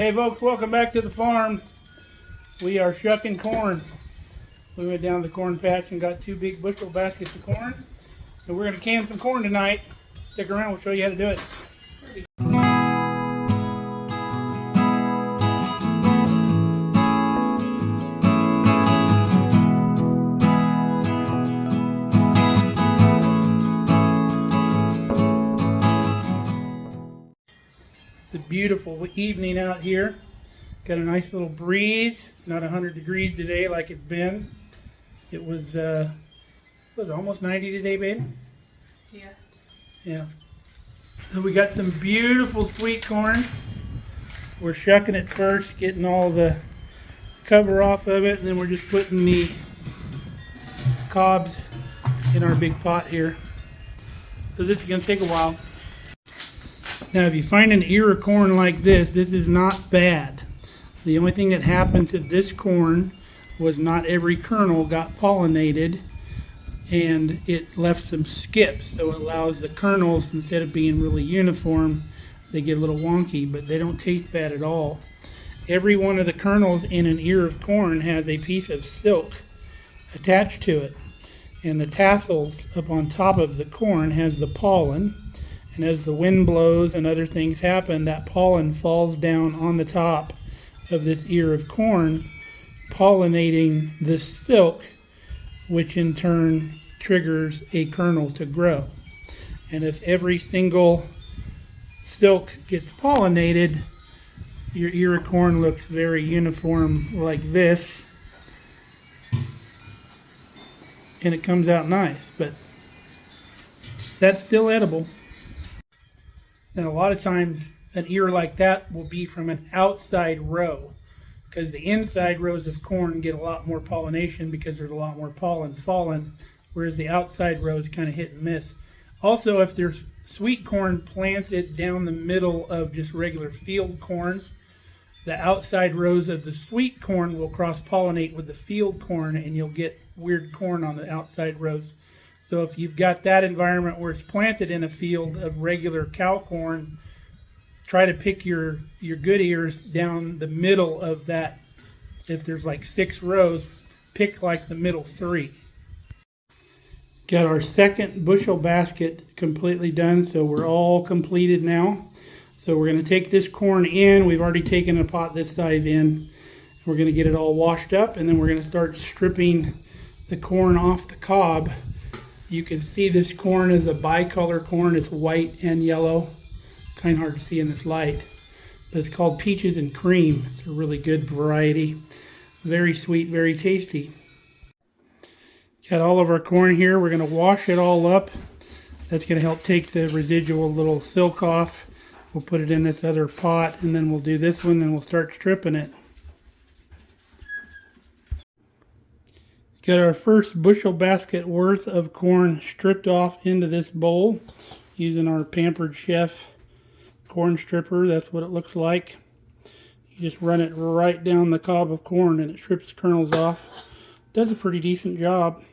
Hey folks, welcome back to the farm. We are shucking corn. We went down to the corn patch and got 2 big bushel baskets of corn. And we're going to can some corn tonight. Stick around, we'll show you how to do it. It's a beautiful evening out here. Got a nice little breeze. Not 100 degrees today like it's been. It was almost 90 today, babe? Yeah. So we got some beautiful sweet corn. We're shucking it first, getting all the cover off of it, and then we're just putting the cobs in our big pot here. So this is going to take a while. Now if you find an ear of corn like this is not bad. The only thing that happened to this corn was not every kernel got pollinated, and it left some skips, so it allows the kernels, instead of being really uniform, they get a little wonky, but they don't taste bad at all. Every one of the kernels in an ear of corn has a piece of silk attached to it, and the tassels up on top of the corn has the pollen. And as the wind blows and other things happen, that pollen falls down on the top of this ear of corn, pollinating the silk, which in turn triggers a kernel to grow. And if every single silk gets pollinated, your ear of corn looks very uniform like this, and it comes out nice, but that's still edible. And a lot of times an ear like that will be from an outside row, because the inside rows of corn get a lot more pollination because there's a lot more pollen falling, whereas the outside rows kind of hit and miss. Also, if there's sweet corn planted down the middle of just regular field corn, the outside rows of the sweet corn will cross-pollinate with the field corn, and you'll get weird corn on the outside rows. So if you've got that environment where it's planted in a field of regular cow corn, try to pick your good ears down the middle of that. If there's like 6 rows, pick like the middle 3. Got our second bushel basket completely done, so we're all completed now. So we're going to take this corn in. We've already taken a pot this size in. We're going to get it all washed up, and then we're going to start stripping the corn off the cob. You can see this corn is a bicolor corn. It's white and yellow. Kind of hard to see in this light. But it's called Peaches and Cream. It's a really good variety. Very sweet, very tasty. Got all of our corn here. We're going to wash it all up. That's going to help take the residual little silk off. We'll put it in this other pot, and then we'll do this one, and we'll start stripping it. Got our first bushel basket worth of corn stripped off into this bowl using our Pampered Chef corn stripper. That's what it looks like. You just run it right down the cob of corn and it strips the kernels off. Does a pretty decent job.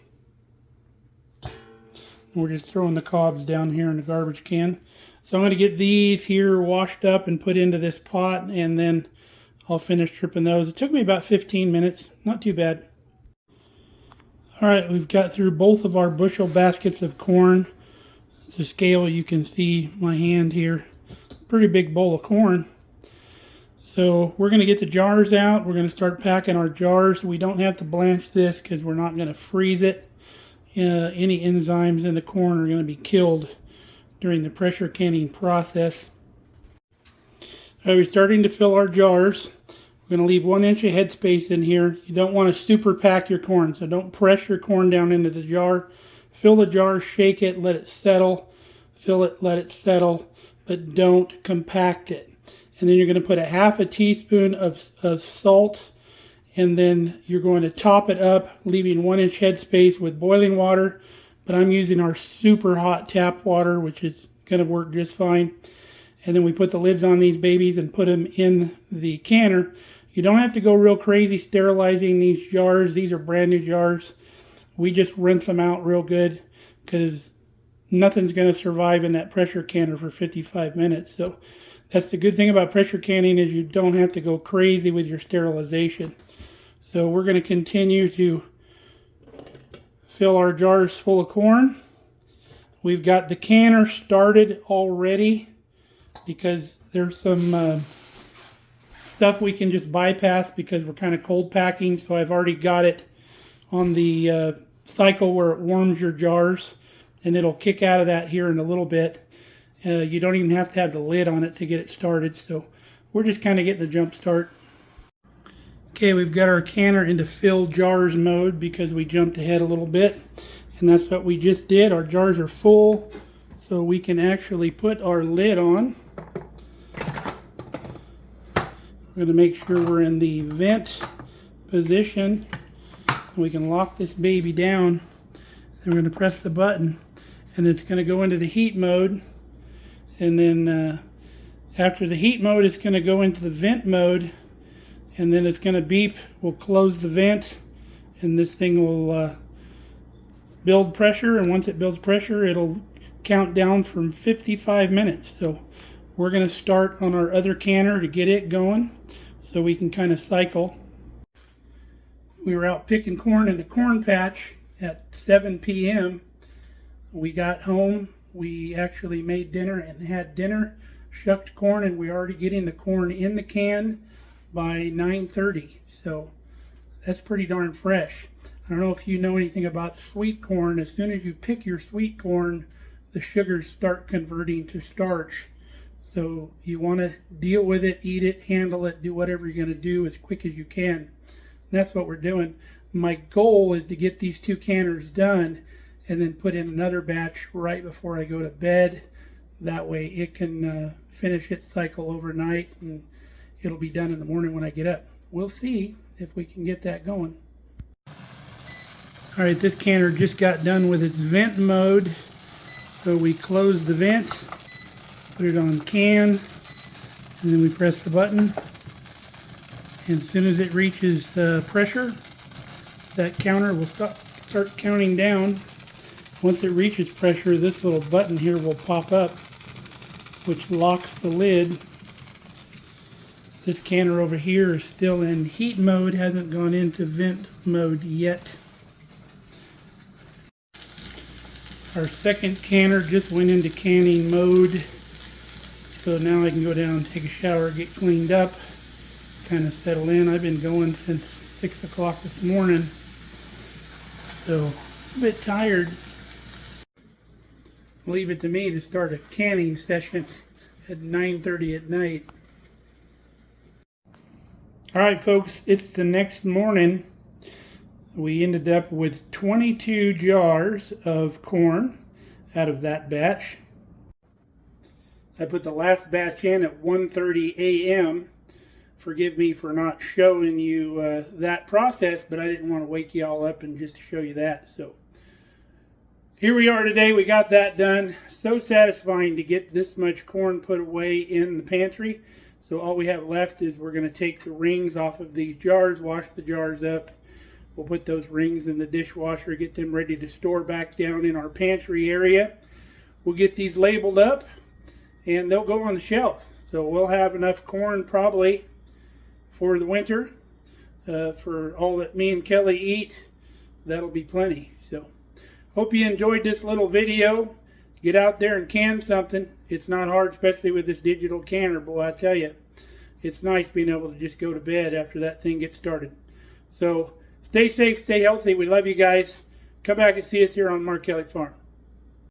We're just throwing the cobs down here in the garbage can. So I'm going to get these here washed up and put into this pot, and then I'll finish stripping those. It took me about 15 minutes. Not too bad. Alright, we've got through both of our bushel baskets of corn. The scale, you can see my hand here. Pretty big bowl of corn. So we're going to get the jars out. We're going to start packing our jars. We don't have to blanch this because we're not going to freeze it. Any enzymes in the corn are going to be killed during the pressure canning process. We're starting to fill our jars. We're going to leave 1 inch of headspace in here. You don't want to super pack your corn, so don't press your corn down into the jar. Fill the jar, shake it, let it settle. Fill it, let it settle, but don't compact it. And then you're going to put a half a teaspoon of salt, and then you're going to top it up, leaving 1 inch headspace with boiling water. But I'm using our super hot tap water, which is going to work just fine. And then we put the lids on these babies and put them in the canner. You don't have to go real crazy sterilizing these jars. These are brand new jars. We just rinse them out real good because nothing's going to survive in that pressure canner for 55 minutes. So That's the good thing about pressure canning, is you don't have to go crazy with your sterilization. So we're going to continue to fill our jars full of corn. We've got the canner started already because there's some stuff we can just bypass because we're kind of cold packing. So I've already got it on the cycle where it warms your jars, and it'll kick out of that here in a little bit. You don't even have to have the lid on it to get it started. So we're just kind of getting the jump start. Okay, we've got our canner into fill jars mode because we jumped ahead a little bit. And that's what we just did. Our jars are full, so we can actually put our lid on. We're going to make sure we're in the vent position. We can lock this baby down. And we're going to press the button, and it's going to go into the heat mode. And then after the heat mode, it's going to go into the vent mode, and then it's going to beep. We'll close the vent, and this thing will build pressure, and once it builds pressure, it'll count down from 55 minutes. So we're going to start on our other canner to get it going so we can kind of cycle. We were out picking corn in the corn patch at 7 p.m. We got home. We actually made dinner and had dinner, shucked corn, and we're already getting the corn in the can by 9:30. So that's pretty darn fresh. I don't know if you know anything about sweet corn. As soon as you pick your sweet corn, the sugars start converting to starch. So you want to deal with it, eat it, handle it, do whatever you're going to do as quick as you can. And that's what we're doing. My goal is to get these 2 canners done and then put in another batch right before I go to bed. That way it can finish its cycle overnight, and it'll be done in the morning when I get up. We'll see if we can get that going. All right, this canner just got done with its vent mode. So we close the vent, put it on can, and then we press the button. And as soon as it reaches pressure, that counter will start counting down. Once it reaches pressure, this little button here will pop up, which locks the lid. This canner over here is still in heat mode, hasn't gone into vent mode yet. Our second canner just went into canning mode. So now I can go down and take a shower, get cleaned up, kind of settle in. I've been going since 6 o'clock this morning, so a bit tired. Leave it to me to start a canning session at 9:30 at night. All right, folks, it's the next morning. We ended up with 22 jars of corn out of that batch. I put the last batch in at 1:30 a.m. Forgive me for not showing you that process, but I didn't want to wake you all up and just show you that. So here we are today. We got that done. So satisfying to get this much corn put away in the pantry. So all we have left is we're going to take the rings off of these jars, wash the jars up. We'll put those rings in the dishwasher, get them ready to store back down in our pantry area. We'll get these labeled up, and they'll go on the shelf. So we'll have enough corn probably for the winter. For all that me and Kelly eat, that'll be plenty. So hope you enjoyed this little video. Get out there and can something. It's not hard, especially with this digital canner. Boy, I tell you, it's nice being able to just go to bed after that thing gets started. So stay safe, stay healthy. We love you guys. Come back and see us here on Mark Kelly Farm.